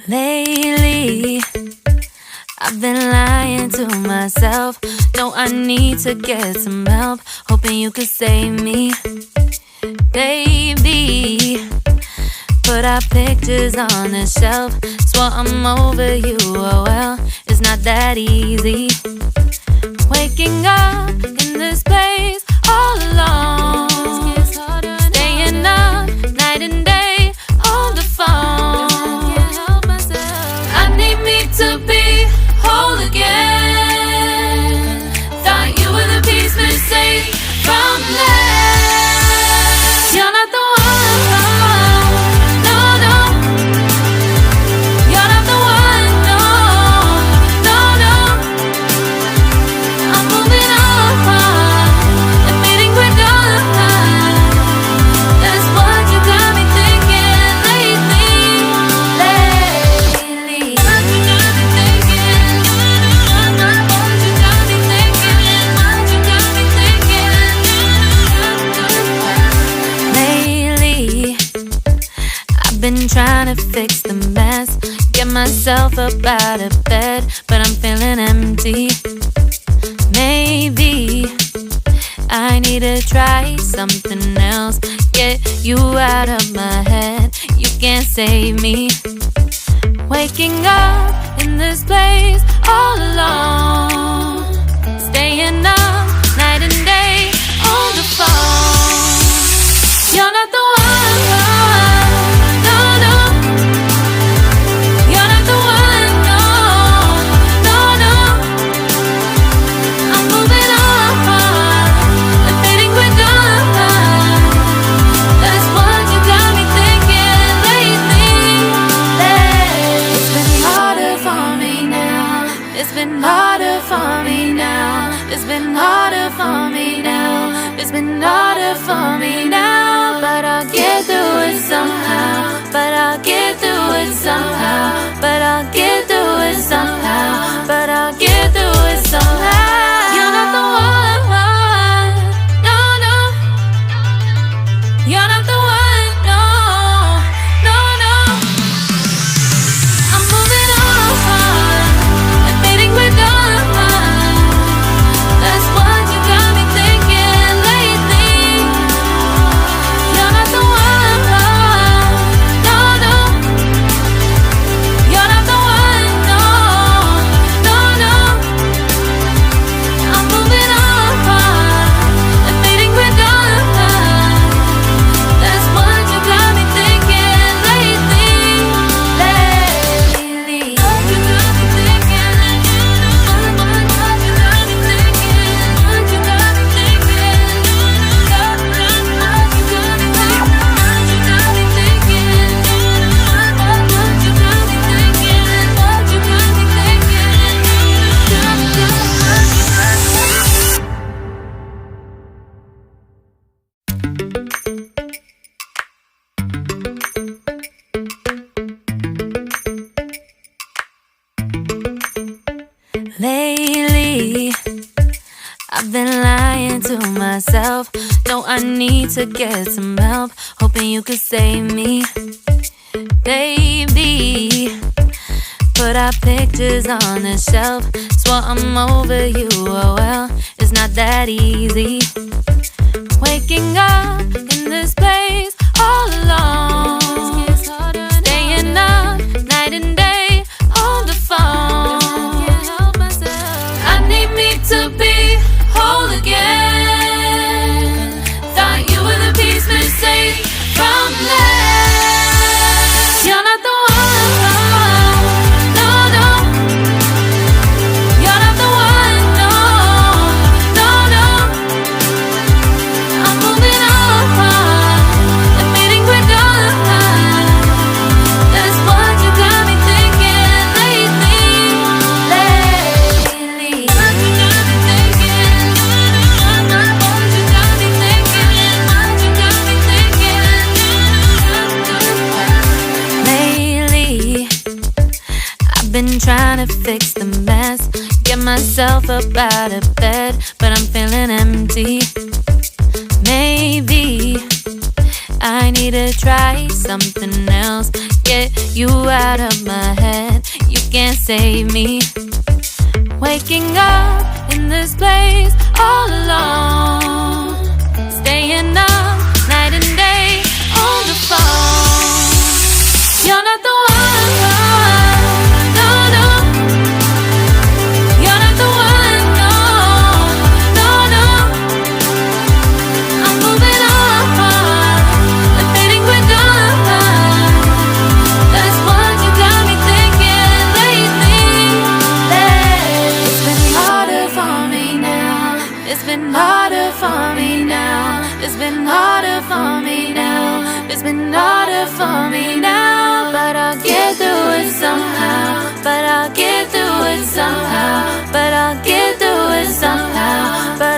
Lately, I've been lying to myself. No, I need to get some help. Hoping you could save me, baby. Put our pictures on the shelf. Swore I'm over you, oh well, it's not that easy. Waking up in this place all alone, staying up night and day on the phone. To be whole again. Thought you were the piece missing from left. You're not the one, no, no. You're not the one, no, no, no. I'm moving on, admitting we're done. That's what you got me thinking lately. Been trying to fix the mess, get myself up out of bed, but I'm feeling empty. Maybe I need to try something else, get you out of my head. You can't save me. Waking up in this place all alone, staying up night and day on the phone. You're not the one. It's been harder for me now. It's been harder for me now. It's been harder for me now. But I'll get through it somehow. But I'll get through it somehow. But I'll get through it somehow. But I'll get through it somehow. You're not the one, no, no. You're not the one, no, no, no. I'm moving on. We're done. That's what you got me thinking lately. You're not the one, no, no. You're not the one, no, no, no. I'm moving on, admitting we're done. That's what you got me thinking lately. What you got me thinking. Lately, I've been lying to myself. No, I need to get some help. Hoping you could save me, baby. Put our pictures on the shelf. Swore I'm over you, oh well, it's not that easy. Waking up in this place all alone, staying up night and day on the phone. To be whole again. Thought you were the piece missing from left. You're not the one, no, no. You're not the one, no, no, no. I'm moving on, to fix the mess, get myself up out of bed, but I'm feeling empty. Maybe I need to try something else, get you out of my head. You can't save me. Waking up in this place all alone, staying up night and day on the phone. You're not the one, no, no. You're not the one, no, no, no. I'm moving on, admitting we're done. That's what you got me thinking lately. It's been harder for me now. It's been harder for me now. It's been harder for me now. It's been harder for me now. But I'll get through it somehow. But I'll get through it somehow. But I'll get through it somehow. But